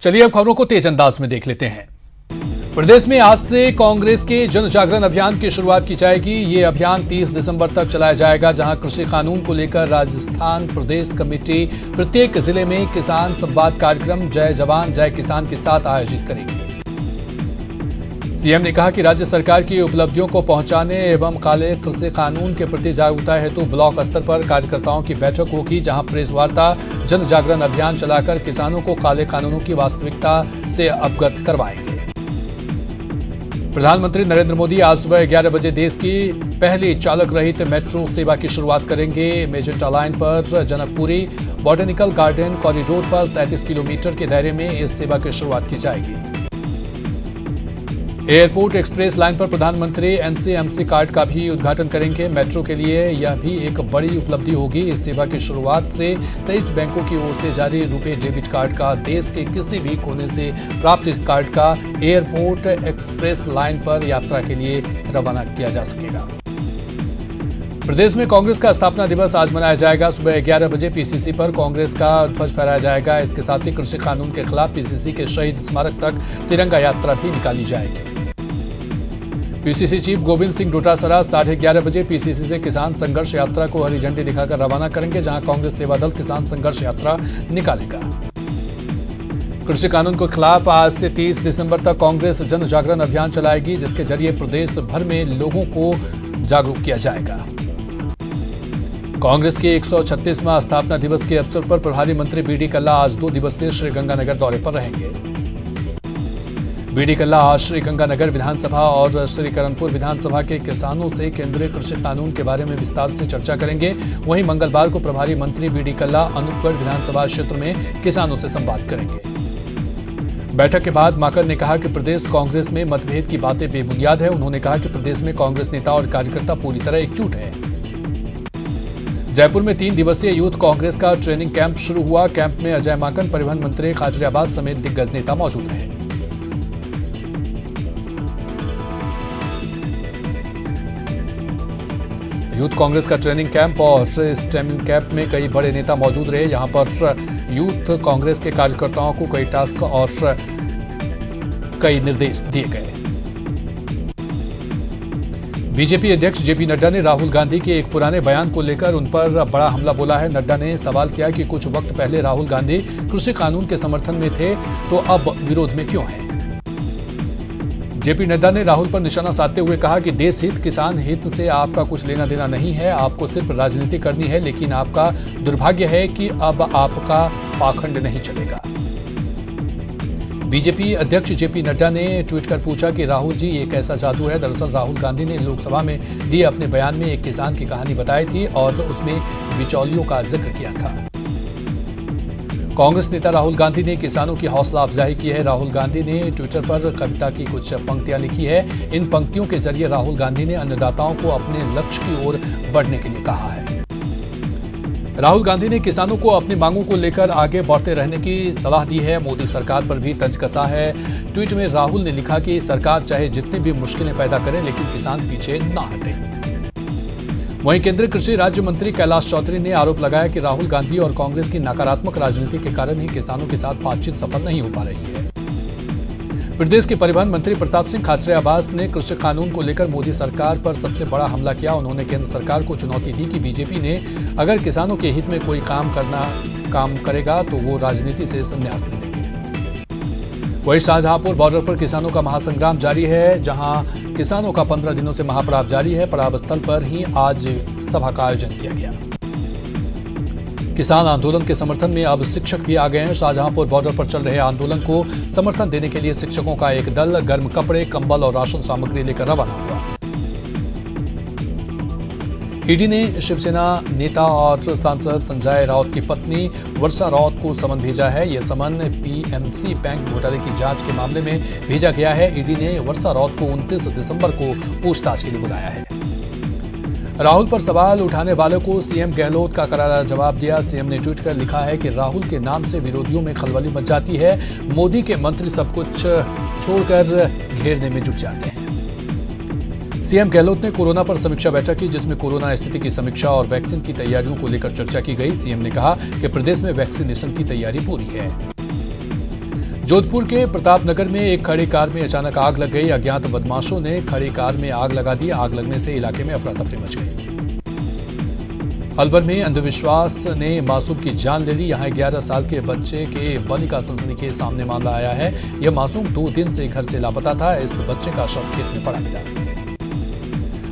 चलिए अब खबरों को तेज अंदाज में देख लेते हैं। प्रदेश में आज से कांग्रेस के जन जागरण अभियान की शुरुआत की जाएगी। ये अभियान 30 दिसंबर तक चलाया जाएगा, जहां कृषि कानून को लेकर राजस्थान प्रदेश कमेटी प्रत्येक जिले में किसान संवाद कार्यक्रम जय जवान जय किसान के साथ आयोजित करेगी। सीएम ने कहा कि राज्य सरकार की उपलब्धियों को पहुंचाने एवं काले कृषि कानून के प्रति जागरूकता हेतु ब्लॉक स्तर पर कार्यकर्ताओं की बैठक होगी, जहां प्रेस वार्ता जन जागरण अभियान चलाकर किसानों को काले कानूनों की वास्तविकता से अवगत करवाएंगे। प्रधानमंत्री नरेंद्र मोदी आज सुबह 11 बजे देश की पहली चालक रहित मेट्रो सेवा की शुरुआत करेंगे। मेजेंटा लाइन पर जनकपुरी बॉटनिकल गार्डन कॉरिडोर पर 37 किलोमीटर के दायरे में इस सेवा की शुरुआत की जाएगी। एयरपोर्ट एक्सप्रेस लाइन पर प्रधानमंत्री एनसीएमसी कार्ड का भी उद्घाटन करेंगे। मेट्रो के लिए यह भी एक बड़ी उपलब्धि होगी। इस सेवा की शुरुआत से 23 बैंकों की ओर से जारी रुपे डेबिट कार्ड का देश के किसी भी कोने से प्राप्त इस कार्ड का एयरपोर्ट एक्सप्रेस लाइन पर यात्रा के लिए रवाना किया जा सकेगा। प्रदेश में कांग्रेस का स्थापना दिवस आज मनाया जाएगा। सुबह 11 बजे पीसीसी पर कांग्रेस का ध्वज फहराया जाएगा। इसके साथ ही कृषि कानून के खिलाफ पीसीसी के शहीद स्मारक तक तिरंगा यात्रा भी निकाली जाएगी। पीसीसी चीफ गोविंद सिंह डोटासरा 11:30 बजे पीसीसी से किसान संघर्ष यात्रा को हरी झंडी दिखाकर रवाना करेंगे, जहां कांग्रेस सेवा दल किसान संघर्ष यात्रा निकालेगा। कृषि कानून के खिलाफ आज से 30 दिसंबर तक कांग्रेस जन जागरण अभियान चलाएगी, जिसके जरिए प्रदेश भर में लोगों को जागरूक किया जाएगा। कांग्रेस के 136वां स्थापना दिवस के अवसर पर प्रभारी मंत्री बीडी कल्ला आज 2 दिवसीय श्रीगंगानगर दौरे पर रहेंगे। बीडी कल्ला आज श्रीगंगानगर विधानसभा और श्रीकरणपुर विधानसभा के किसानों से केंद्रीय कृषि कानून के बारे में विस्तार से चर्चा करेंगे। वहीं मंगलवार को प्रभारी मंत्री बीडी कल्ला अनूपगढ़ विधानसभा क्षेत्र में किसानों से संवाद करेंगे। बैठक के बाद माकन ने कहा कि प्रदेश कांग्रेस में मतभेद की बातें बेबुनियाद है। उन्होंने कहा कि प्रदेश में कांग्रेस नेता और कार्यकर्ता पूरी तरह एकजुट है। जयपुर में 3 दिवसीय यूथ कांग्रेस का ट्रेनिंग कैंप शुरू हुआ। कैंप में अजय माकन, परिवहन मंत्री खाजरी अब्बास समेत दिग्गज नेता मौजूद रहे। यूथ कांग्रेस का ट्रेनिंग कैंप और इस ट्रेनिंग कैंप में कई बड़े नेता मौजूद रहे। यहां पर यूथ कांग्रेस के कार्यकर्ताओं को कई टास्क और कई निर्देश दिए गए। बीजेपी अध्यक्ष जेपी नड्डा ने राहुल गांधी के एक पुराने बयान को लेकर उन पर बड़ा हमला बोला है। नड्डा ने सवाल किया कि कुछ वक्त पहले राहुल गांधी कृषि कानून के समर्थन में थे, तो अब विरोध में क्यों हैं? जेपी नड्डा ने राहुल पर निशाना साधते हुए कहा कि देश हित, किसान हित से आपका कुछ लेना देना नहीं है, आपको सिर्फ राजनीति करनी है। लेकिन आपका दुर्भाग्य है कि अब आपका पाखंड नहीं चलेगा। बीजेपी अध्यक्ष जेपी नड्डा ने ट्वीट कर पूछा कि राहुल जी, ये कैसा जादू है? दरअसल राहुल गांधी ने लोकसभा में दिए अपने बयान में एक किसान की कहानी बताई थी और उसमें बिचौलियों का जिक्र किया था। कांग्रेस नेता राहुल गांधी ने किसानों की हौसला अफजाई की है। राहुल गांधी ने ट्विटर पर कविता की कुछ पंक्तियां लिखी है। इन पंक्तियों के जरिए राहुल गांधी ने अन्नदाताओं को अपने लक्ष्य की ओर बढ़ने के लिए कहा है। राहुल गांधी ने किसानों को अपनी मांगों को लेकर आगे बढ़ते रहने की सलाह दी है। मोदी सरकार पर भी तंज कसा है। ट्वीट में राहुल ने लिखा कि सरकार चाहे जितनी भी मुश्किलें पैदा करे, लेकिन किसान पीछे न हटे। वहीं केंद्रीय कृषि राज्य मंत्री कैलाश चौधरी ने आरोप लगाया कि राहुल गांधी और कांग्रेस की नकारात्मक राजनीति के कारण ही किसानों के साथ बातचीत सफल नहीं हो पा रही है। प्रदेश के परिवहन मंत्री प्रताप सिंह खाचरे अब्बास ने कृषि कानून को लेकर मोदी सरकार पर सबसे बड़ा हमला किया। उन्होंने केंद्र सरकार को चुनौती दी कि बीजेपी ने अगर किसानों के हित में कोई काम करेगा तो वो राजनीति से संन्यास ले लेंगे। वहीं शाहजहांपुर बॉर्डर पर किसानों का महासंग्राम जारी है, जहां किसानों का 15 दिनों से महापड़ाव जारी है। पड़ाव स्थल पर ही आज सभा का आयोजन किया गया। किसान आंदोलन के समर्थन में अब शिक्षक भी आ गए हैं। शाहजहांपुर बॉर्डर पर चल रहे आंदोलन को समर्थन देने के लिए शिक्षकों का एक दल गर्म कपड़े, कंबल और राशन सामग्री लेकर रवाना हुआ। ईडी ने शिवसेना नेता और सांसद संजय राउत की पत्नी वर्षा राउत को समन भेजा है। यह समन पीएमसी बैंक घोटाले की जांच के मामले में भेजा गया है। ईडी ने वर्षा राउत को 29 दिसंबर को पूछताछ के लिए बुलाया है। राहुल पर सवाल उठाने वालों को सीएम गहलोत का करारा जवाब दिया। सीएम ने ट्वीट कर लिखा है कि राहुल के नाम से विरोधियों में खलबली मच जाती है। मोदी के मंत्री सब कुछ छोड़कर घेरने में जुट जाते हैं। सीएम गहलोत ने कोरोना पर समीक्षा बैठक की, जिसमें कोरोना स्थिति की समीक्षा और वैक्सीन की तैयारियों को लेकर चर्चा की गई। सीएम ने कहा कि प्रदेश में वैक्सीनेशन की तैयारी पूरी है। जोधपुर के प्रतापनगर में एक खड़ी कार में अचानक आग लग गई। अज्ञात बदमाशों ने खड़ी कार में आग लगा दी। आग लगने से इलाके में अफरा तफरी मच गई। अलवर में अंधविश्वास ने मासूम की जान ले ली। यहां 11 साल के बच्चे के बलि का सनसनीखेज सामने मामला आया है। यह मासूम 2 दिन से घर से लापता था। इस बच्चे का शव खेत में पड़ा मिला।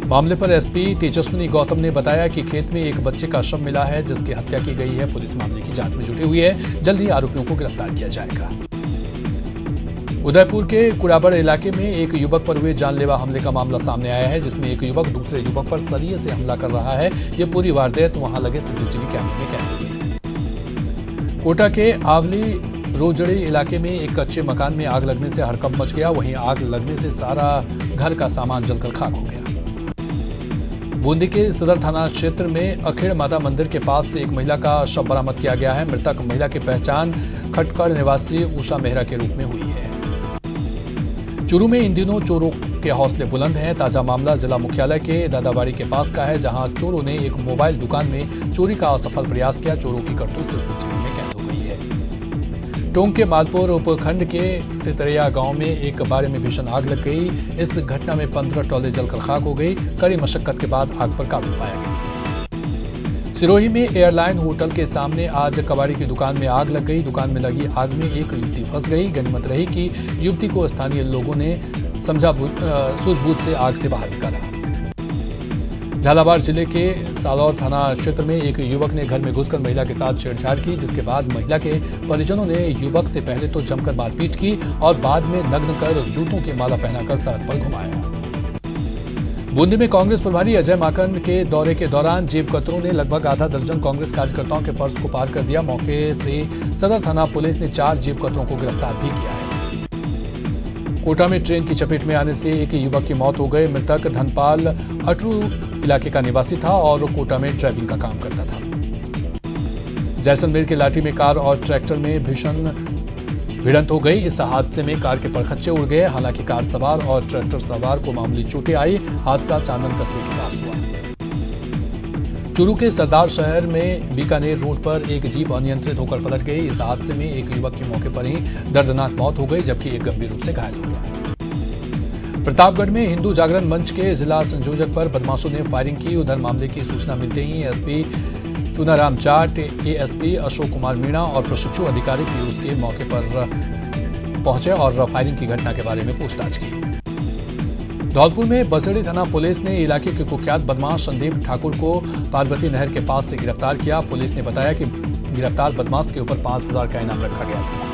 मामले पर एसपी तेजस्विनी गौतम ने बताया कि खेत में एक बच्चे का शव मिला है जिसकी हत्या की गई है। पुलिस मामले की जांच में जुटी हुई है। जल्द ही आरोपियों को गिरफ्तार किया जाएगा। उदयपुर के कुड़ाबड़ इलाके में एक युवक पर हुए जानलेवा हमले का मामला सामने आया है, जिसमें एक युवक दूसरे युवक पर सरिये से हमला कर रहा है। यह पूरी वारदात वहां लगे सीसीटीवी कैमरे में कैद हो गई। कोटा के आवली रोजड़ी इलाके में एक कच्चे मकान में आग लगने से हड़कंप मच गया। वहीं आग लगने से सारा घर का सामान जलकर खाक हो गया। बूंदी के सदर थाना क्षेत्र में अखेड़ माता मंदिर के पास से एक महिला का शव बरामद किया गया है। मृतक महिला की पहचान खटकड़ निवासी उषा मेहरा के रूप में हुई है। चूरू में इन दिनों चोरों के हौसले बुलंद हैं। ताजा मामला जिला मुख्यालय के दादाबाड़ी के पास का है, जहां चोरों ने एक मोबाइल दुकान में चोरी का असफल प्रयास किया। चोरों की करतूत सीसीटीवी में कैद हो गई है। टोंक के मालपुर उपखंड के तितरिया गांव में एक बाड़े में भीषण आग लग गई। इस घटना में 15 टोले जलकर खाक हो गई। कड़ी मशक्कत के बाद आग पर काबू पाया गया। सिरोही में एयरलाइन होटल के सामने आज कबाड़ी की दुकान में आग लग गई। दुकान में लगी आग में एक युवती फंस गई। गनीमत रही कि युवती को स्थानीय लोगों ने सूझबूझ से आग से बाहर निकाला। झालावाड़ जिले के सालौर थाना क्षेत्र में एक युवक ने घर में घुसकर महिला के साथ छेड़छाड़ की, जिसके बाद महिला के परिजनों ने युवक से पहले तो जमकर मारपीट की और बाद में नग्न कर जूतों की माला पहनाकर सड़क पर घुमाया। बूंदी में कांग्रेस प्रभारी अजय माकन के दौरे के दौरान जेब कतरों ने लगभग आधा दर्जन कांग्रेस कार्यकर्ताओं के पर्स को पार कर दिया। मौके से सदर थाना पुलिस ने 4 जेब कतरों को गिरफ्तार भी किया है। कोटा में ट्रेन की चपेट में आने से एक युवक की मौत हो गई। मृतक धनपाल अटरू इलाके का निवासी था और कोटा में ड्राइविंग का काम करता था। जैसलमेर के लाठी में कार और ट्रैक्टर में भीषण भिड़ंत हो गई। इस हादसे में कार के परखच्चे उड़ गए। हालांकि कार सवार और ट्रैक्टर सवार को मामूली चोटें आई। हादसा चांदन कस्बे के पास हुआ। चूरू के सरदार शहर में बीकानेर रोड पर एक जीप अनियंत्रित होकर पलट गई। इस हादसे में एक युवक की मौके पर ही दर्दनाक मौत हो गई, जबकि एक गंभीर रूप से घायल हो गया। प्रतापगढ़ में हिंदू जागरण मंच के जिला संयोजक पर बदमाशों ने फायरिंग की। उधर मामले की सूचना मिलते ही एसपी चुनाराम जाट, एएसपी अशोक कुमार मीणा और प्रशिक्षु अधिकारी पीयूष के मौके पर पहुंचे और फायरिंग की घटना के बारे में पूछताछ की। धौलपुर में बसेड़ी थाना पुलिस ने इलाके के कुख्यात बदमाश संदीप ठाकुर को पार्वती नहर के पास से गिरफ्तार किया। पुलिस ने बताया कि गिरफ्तार बदमाश के ऊपर 5000 का इनाम रखा गया था।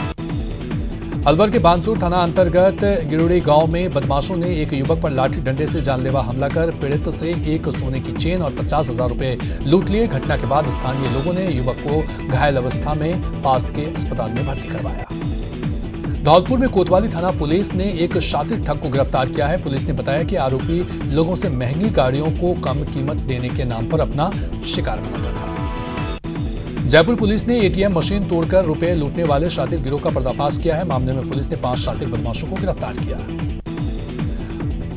अलवर के बानसूर थाना अंतर्गत गिरोड़ी गांव में बदमाशों ने एक युवक पर लाठी डंडे से जानलेवा हमला कर पीड़ित से एक सोने की चेन और 50,000 रुपए लूट लिए। घटना के बाद स्थानीय लोगों ने युवक को घायल अवस्था में पास के अस्पताल में भर्ती करवाया। धौलपुर में कोतवाली थाना पुलिस ने एक शातिर ठग को गिरफ्तार किया है। पुलिस ने बताया कि आरोपी लोगों से महंगी गाड़ियों को कम कीमत देने के नाम पर अपना शिकार बनाता था। जयपुर पुलिस ने एटीएम मशीन तोड़कर रुपए लूटने वाले शातिर गिरोह का पर्दाफाश किया है। मामले में पुलिस ने 5 शातिर बदमाशों को गिरफ्तार किया।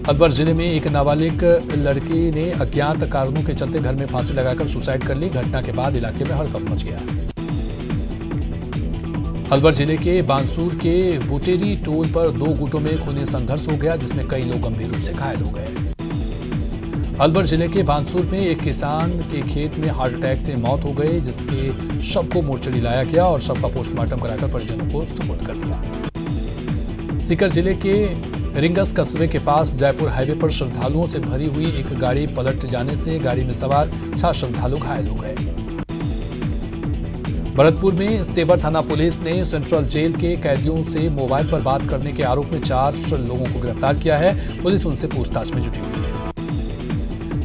अलवर जिले में एक नाबालिग लड़की ने अज्ञात कारणों के चलते घर में फांसी लगाकर सुसाइड कर ली। घटना के बाद इलाके में हड़कंप मच गया। अलवर जिले के बानसूर के बुटेरी टोल पर 2 गुटों में खूनी संघर्ष हो गया, जिसमें कई लोग गंभीर रूप से घायल हो गए। अलवर जिले के बानसूर में एक किसान के खेत में हार्ट अटैक से मौत हो गई, जिसके शव को मोर्चरी लाया गया और शव का पोस्टमार्टम कराकर परिजनों को सुपुर्द कर दिया। सीकर जिले के रिंगस कस्बे के पास जयपुर हाईवे पर श्रद्धालुओं से भरी हुई एक गाड़ी पलट जाने से गाड़ी में सवार 6 श्रद्धालु घायल हो गए। भरतपुर में सेवर थाना पुलिस ने सेंट्रल जेल के कैदियों से मोबाइल पर बात करने के आरोप में 4 लोगों को गिरफ्तार किया है। पुलिस उनसे पूछताछ में जुटी हुई है।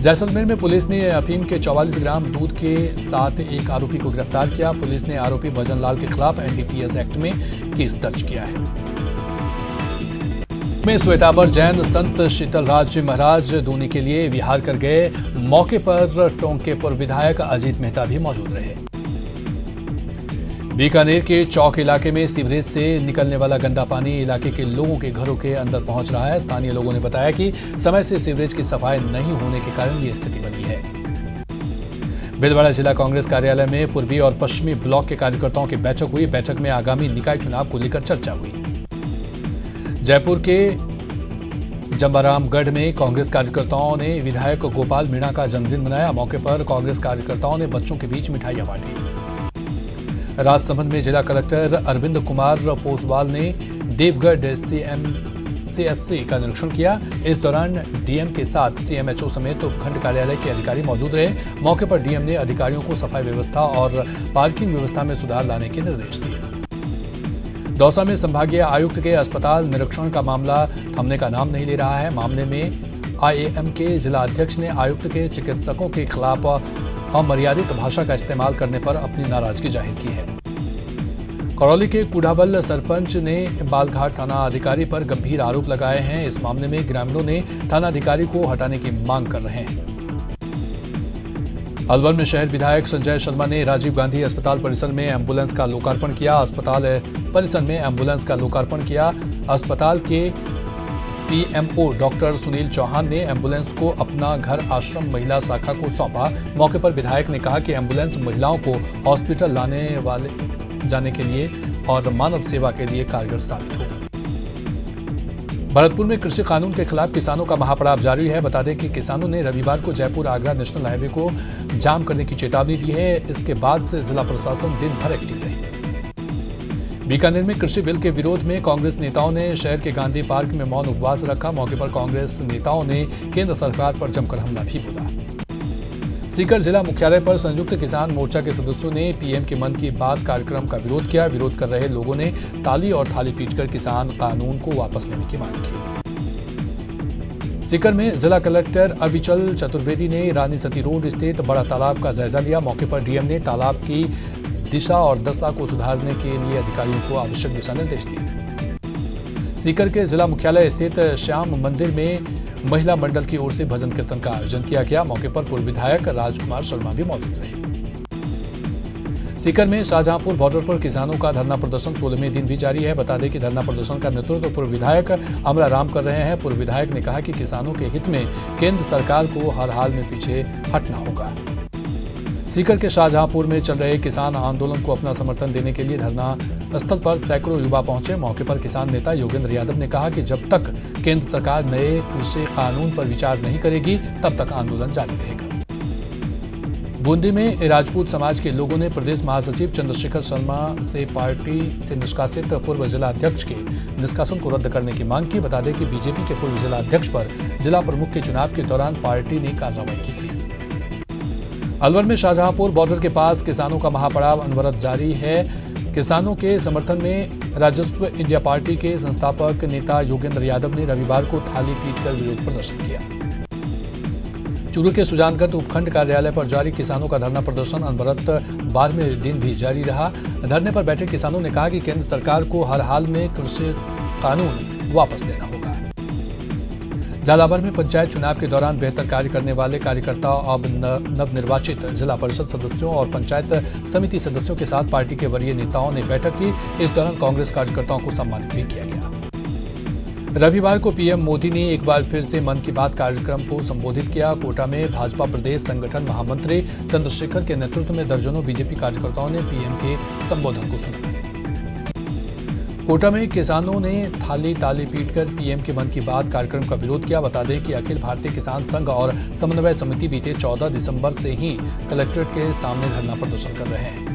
जैसलमेर में पुलिस ने अफीम के 44 ग्राम दूध के साथ एक आरोपी को गिरफ्तार किया। पुलिस ने आरोपी भजन लाल के खिलाफ एनडीपीएस एक्ट में केस दर्ज किया है। में श्वेतांबर जैन संत शीतलराज महाराज दूनी के लिए विहार कर गए। मौके पर टोंक के पूर्व विधायक अजीत मेहता भी मौजूद रहे। बीकानेर के चौक इलाके में सीवरेज से निकलने वाला गंदा पानी इलाके के लोगों के घरों के अंदर पहुंच रहा है। स्थानीय लोगों ने बताया कि समय से सीवरेज की सफाई नहीं होने के कारण ये स्थिति बनी है। भीलवाड़ा जिला कांग्रेस कार्यालय में पूर्वी और पश्चिमी ब्लॉक के कार्यकर्ताओं की बैठक हुई। बैठक में आगामी निकाय चुनाव को लेकर चर्चा हुई। जयपुर के जंबारामगढ़ में कांग्रेस कार्यकर्ताओं ने विधायक गोपाल मीणा का जन्मदिन मनाया। मौके पर कांग्रेस कार्यकर्ताओं ने बच्चों के बीच मिठाइयां बांटी। राजसमंद में जिला कलेक्टर अरविंद कुमार पोसवाल ने देवगढ़ CMCSC का निरीक्षण किया। इस दौरान डीएम के साथ CMHO समेत उपखंड कार्यालय के अधिकारी मौजूद रहे। मौके पर डीएम ने अधिकारियों को सफाई व्यवस्था और पार्किंग व्यवस्था में सुधार लाने के निर्देश दिए। दौसा में संभागीय आयुक्त के अस्पताल निरीक्षण का मामला थमने का नाम नहीं ले रहा है। मामले में IAM के जिला अध्यक्ष ने आयुक्त के चिकित्सकों के खिलाफ अमर्यादित भाषा का इस्तेमाल करने पर अपनी नाराजगी जाहिर की है। करौली के कुढ़ाबल सरपंच ने बालघाट थाना अधिकारी पर गंभीर आरोप लगाए हैं। इस मामले में ग्रामीणों ने थाना अधिकारी को हटाने की मांग कर रहे हैं। अलवर में शहर विधायक संजय शर्मा ने राजीव गांधी अस्पताल परिसर में एम्बुलेंस का लोकार्पण किया। अस्पताल परिसर में एम्बुलेंस का लोकार्पण किया। अस्पताल के PMO डॉक्टर सुनील चौहान ने एम्बुलेंस को अपना घर आश्रम महिला शाखा को सौंपा। मौके पर विधायक ने कहा कि एम्बुलेंस महिलाओं को हॉस्पिटल लाने वाले जाने के लिए और मानव सेवा के लिए कारगर साबित होगी। भरतपुर में कृषि कानून के खिलाफ किसानों का महापड़ाव जारी है। बता दें कि किसानों ने रविवार को जयपुर आगरा नेशनल हाईवे को जाम करने की चेतावनी दी है। इसके बाद से जिला प्रशासन दिन भर एक्टिव रही। बीकानेर में कृषि बिल के विरोध में कांग्रेस नेताओं ने शहर के गांधी पार्क में मौन उपवास रखा। मौके पर कांग्रेस नेताओं ने केंद्र सरकार पर जमकर हमला भी बोला। सीकर जिला मुख्यालय पर संयुक्त किसान मोर्चा के सदस्यों ने पीएम के मन की बात कार्यक्रम का विरोध किया। विरोध कर रहे लोगों ने ताली और थाली पीटकर किसान कानून को वापस लेने की मांग की। सीकर में जिला कलेक्टर अविचल चतुर्वेदी ने रानी सती रोड स्थित बड़ा तालाब का जायजा लिया। मौके पर डीएम ने तालाब की दिशा और दशा को सुधारने के लिए अधिकारियों को आवश्यक दिशा निर्देश दिए। सीकर के जिला मुख्यालय स्थित श्याम मंदिर में महिला मंडल की ओर से भजन कीर्तन का आयोजन किया गया। मौके पर पूर्व विधायक राजकुमार शर्मा भी मौजूद रहे। सीकर में शाहजहांपुर बॉर्डर पर किसानों का धरना प्रदर्शन 16वें दिन भी जारी है। बता दें कि धरना प्रदर्शन का नेतृत्व पूर्व विधायक अमला राम कर रहे हैं। पूर्व विधायक ने कहा कि किसानों के हित में केंद्र सरकार को हर हाल में पीछे हटना होगा। सीकर के शाहजहांपुर में चल रहे किसान आंदोलन को अपना समर्थन देने के लिए धरना स्थल पर सैकड़ों युवा पहुंचे। मौके पर किसान नेता योगेंद्र यादव ने कहा कि जब तक केंद्र सरकार नए कृषि कानून पर विचार नहीं करेगी तब तक आंदोलन जारी रहेगा। बूंदी में राजपूत समाज के लोगों ने प्रदेश महासचिव चंद्रशेखर शर्मा से पार्टी से निष्कासित पूर्व जिला अध्यक्ष के निष्कासन को रद्द करने की मांग की। बता दें कि बीजेपी के पूर्व जिला अध्यक्ष पर जिला प्रमुख के चुनाव के दौरान पार्टी ने कार्रवाई की थी। अलवर में शाहजहांपुर बॉर्डर के पास किसानों का महापड़ाव अनवरत जारी है। किसानों के समर्थन में राजस्व इंडिया पार्टी के संस्थापक नेता योगेंद्र यादव ने रविवार को थाली पीटकर विरोध प्रदर्शन किया। चूरू के सुजानगढ़ उपखंड कार्यालय पर जारी किसानों का धरना प्रदर्शन अनवरत 12वें दिन भी जारी रहा। धरने पर बैठे किसानों ने कहा कि केंद्र सरकार को हर हाल में कृषि कानून वापस लेना होगा। झालावाड़ में पंचायत चुनाव के दौरान बेहतर कार्य करने वाले कार्यकर्ता अब नवनिर्वाचित जिला परिषद सदस्यों और पंचायत समिति सदस्यों के साथ पार्टी के वरीय नेताओं ने बैठक की। इस दौरान कांग्रेस कार्यकर्ताओं को सम्मानित भी किया गया। रविवार को पीएम मोदी ने एक बार फिर से मन की बात कार्यक्रम को संबोधित किया। कोटा में भाजपा प्रदेश संगठन महामंत्री चंद्रशेखर के नेतृत्व में दर्जनों बीजेपी कार्यकर्ताओं ने पीएम के संबोधन को सुना। कोटा में किसानों ने थाली ताली पीटकर पीएम के मन की बात कार्यक्रम का विरोध किया। बता दें कि अखिल भारतीय किसान संघ और समन्वय समिति बीते 14 दिसंबर से ही कलेक्ट्रेट के सामने धरना प्रदर्शन कर रहे हैं।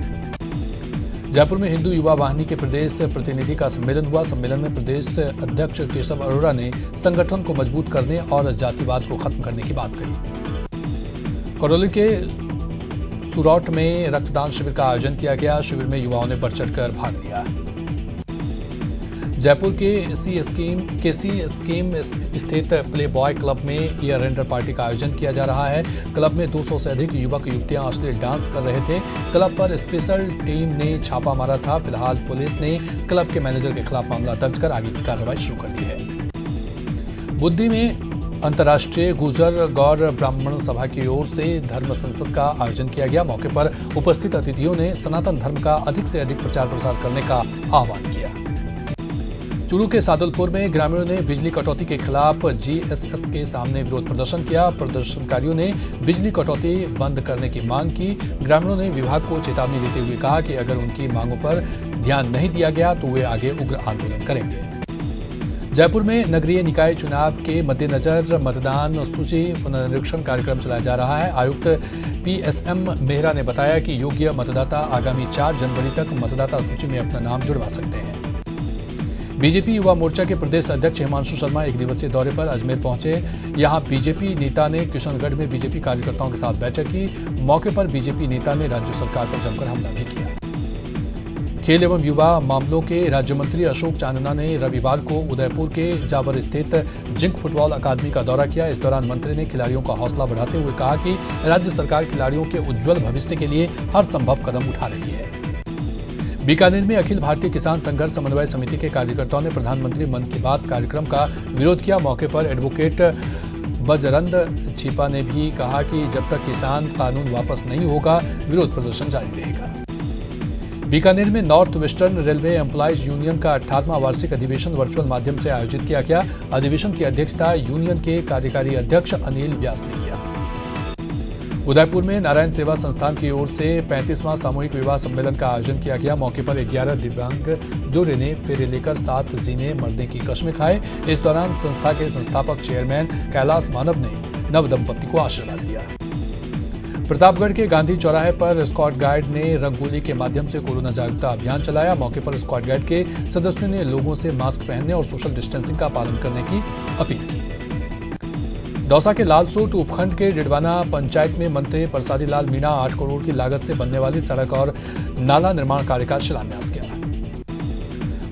जयपुर में हिंदू युवा वाहिनी के प्रदेश प्रतिनिधि का सम्मेलन हुआ। सम्मेलन में प्रदेश अध्यक्ष केशव अरोड़ा ने संगठन को मजबूत करने और जातिवाद को खत्म करने की बात कही। करौली के सुरौट में रक्तदान शिविर का आयोजन किया गया। शिविर में युवाओं ने बढ़ चढ़कर भाग लिया। जयपुर के सी स्कीम स्थित प्ले बॉय क्लब में ईयर एंडर पार्टी का आयोजन किया जा रहा है। क्लब में 200 से अधिक युवक युवतियां अश्लील डांस कर रहे थे। क्लब पर स्पेशल टीम ने छापा मारा था। फिलहाल पुलिस ने क्लब के मैनेजर के खिलाफ मामला दर्ज कर आगे की कार्रवाई शुरू कर दी है। बुद्धि में अंतर्राष्ट्रीय गुर्जर गौर ब्राह्मण सभा की ओर से धर्म संसद का आयोजन किया गया। मौके पर उपस्थित अतिथियों ने सनातन धर्म का अधिक से अधिक प्रचार प्रसार करने का आह्वान किया। चूरू के सादुलपुर में ग्रामीणों ने बिजली कटौती के खिलाफ जीएसएस के सामने विरोध प्रदर्शन किया। प्रदर्शनकारियों ने बिजली कटौती बंद करने की मांग की। ग्रामीणों ने विभाग को चेतावनी देते हुए कहा कि अगर उनकी मांगों पर ध्यान नहीं दिया गया तो वे आगे उग्र आंदोलन करेंगे। जयपुर में नगरीय निकाय चुनाव के मद्देनजर मतदान सूची पुनरीक्षण कार्यक्रम चलाया जा रहा है। आयुक्त PSM मेहरा ने बताया कि योग्य मतदाता आगामी 4 जनवरी तक मतदाता सूची में अपना नाम जुड़वा सकते हैं। बीजेपी युवा मोर्चा के प्रदेश अध्यक्ष हिमांशु शर्मा एक दिवसीय दौरे पर अजमेर पहुंचे। यहां बीजेपी नेता ने किशनगढ़ में बीजेपी कार्यकर्ताओं के साथ बैठक की। मौके पर बीजेपी नेता ने राज्य सरकार पर जमकर हमला भी किया। खेल एवं युवा मामलों के राज्य मंत्री अशोक चांदना ने रविवार को उदयपुर के जावर स्थित जिंक फुटबॉल अकादमी का दौरा किया। इस दौरान मंत्री ने खिलाड़ियों का हौसला बढ़ाते हुए कहा कि राज्य सरकार खिलाड़ियों के उज्जवल भविष्य के लिए हर संभव कदम उठा रही है। बीकानेर में अखिल भारतीय किसान संघर्ष समन्वय समिति के कार्यकर्ताओं ने प्रधानमंत्री मन की बात कार्यक्रम का विरोध किया। मौके पर एडवोकेट बजरंग छिपा ने भी कहा कि जब तक किसान कानून वापस नहीं होगा विरोध प्रदर्शन जारी रहेगा। बीकानेर में north western railway employees union का 18वां वार्षिक अधिवेशन वर्चुअल माध्यम से आयोजित किया गया। अधिवेशन की अध्यक्षता यूनियन के कार्यकारी अध्यक्ष अनिल व्यास ने किया। उदयपुर में नारायण सेवा संस्थान की ओर से 35वां सामूहिक विवाह सम्मेलन का आयोजन किया गया। मौके पर 11 दिव्यांग जोड़े ने फेरे लेकर 7 जीने मरने की कस्में खाए। इस दौरान संस्था के संस्थापक चेयरमैन कैलाश मानव ने नव दंपति को आशीर्वाद दिया। प्रतापगढ़ के गांधी चौराहे पर स्कॉट गाइड ने रंगोली के माध्यम से कोरोना जागरूकता अभियान चलाया। मौके पर स्कॉट गाइड के सदस्यों ने लोगों से मास्क पहनने और सोशल डिस्टेंसिंग का पालन करने की अपील की। दौसा के लालसोट उपखंड के डिडवाना पंचायत में मंत्री प्रसादी लाल मीणा 8 करोड़ की लागत से बनने वाली सड़क और नाला निर्माण कार्य का शिलान्यास किया।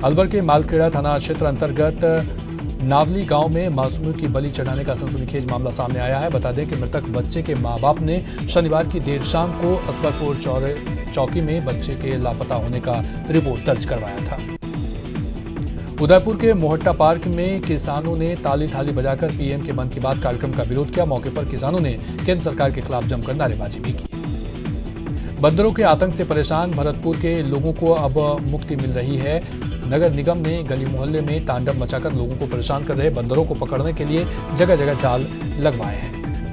अलवर के मालखेड़ा थाना क्षेत्र अंतर्गत नावली गांव में मासूमियों की बलि चढ़ाने का सनसनीखेज मामला सामने आया है। बता दें कि मृतक बच्चे के मां बाप ने शनिवार की देर शाम को अकबरपुर चौकी में बच्चे के लापता होने का रिपोर्ट दर्ज करवाया था। उदयपुर के मोहट्टा पार्क में किसानों ने ताली थाली बजाकर PM के मन की बात कार्यक्रम का विरोध किया। मौके पर किसानों ने केंद्र सरकार के खिलाफ जमकर नारेबाजी भी की। बंदरों के आतंक से परेशान भरतपुर के लोगों को अब मुक्ति मिल रही है। नगर निगम ने गली मोहल्ले में तांडव मचाकर लोगों को परेशान कर रहे बंदरों को पकड़ने के लिए जगह जगह जाल लगवाए हैं।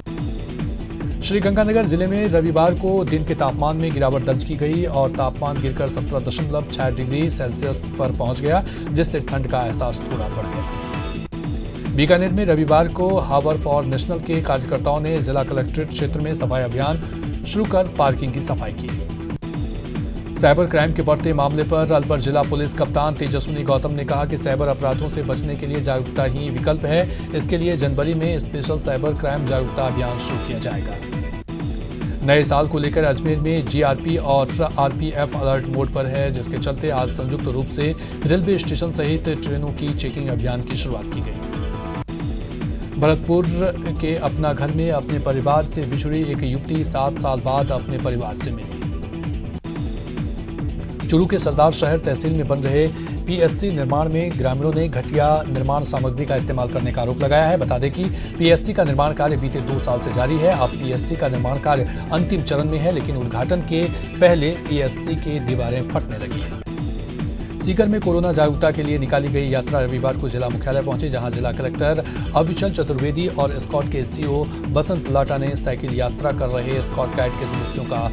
श्रीगंगानगर जिले में रविवार को दिन के तापमान में गिरावट दर्ज की गई और तापमान गिरकर 17.6 डिग्री सेल्सियस पर पहुंच गया, जिससे ठंड का एहसास थोड़ा बढ़ गया। बीकानेर में रविवार को हावर फॉर नेशनल के कार्यकर्ताओं ने जिला कलेक्ट्रेट क्षेत्र में सफाई अभियान शुरू कर पार्किंग की सफाई की। साइबर क्राइम के बढ़ते मामले पर अलवर जिला पुलिस कप्तान तेजस्विनी गौतम ने कहा कि साइबर अपराधों से बचने के लिए जागरूकता ही विकल्प है। इसके लिए जनवरी में स्पेशल साइबर क्राइम जागरूकता अभियान शुरू किया जाएगा। नए साल को लेकर अजमेर में GRP और RPF अलर्ट मोड पर है, जिसके चलते आज संयुक्त रूप से रेलवे स्टेशन सहित ट्रेनों की चेकिंग अभियान की शुरुआत की गई। भरतपुर के अपना घर में अपने परिवार से बिछड़ी एक युवती 7 साल बाद अपने परिवार से मिली। चूरू के सरदार शहर तहसील में बन रहे PSC निर्माण में ग्रामीणों ने घटिया निर्माण सामग्री का इस्तेमाल करने का आरोप लगाया है। बता दें कि PSC का निर्माण कार्य बीते 2 साल से जारी है। अब PSC का निर्माण कार्य अंतिम चरण में है, लेकिन उद्घाटन के पहले PSC की दीवारें फटने लगी है। सीकर में कोरोना जागरूकता के लिए निकाली गई यात्रा रविवार को जिला मुख्यालय पहुंची, जहां जिला कलेक्टर अविचल चतुर्वेदी और स्कॉट के CO बसंत लाटा ने साइकिल यात्रा कर रहे स्कॉट गाइड के सदस्यों का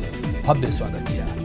भव्य स्वागत किया।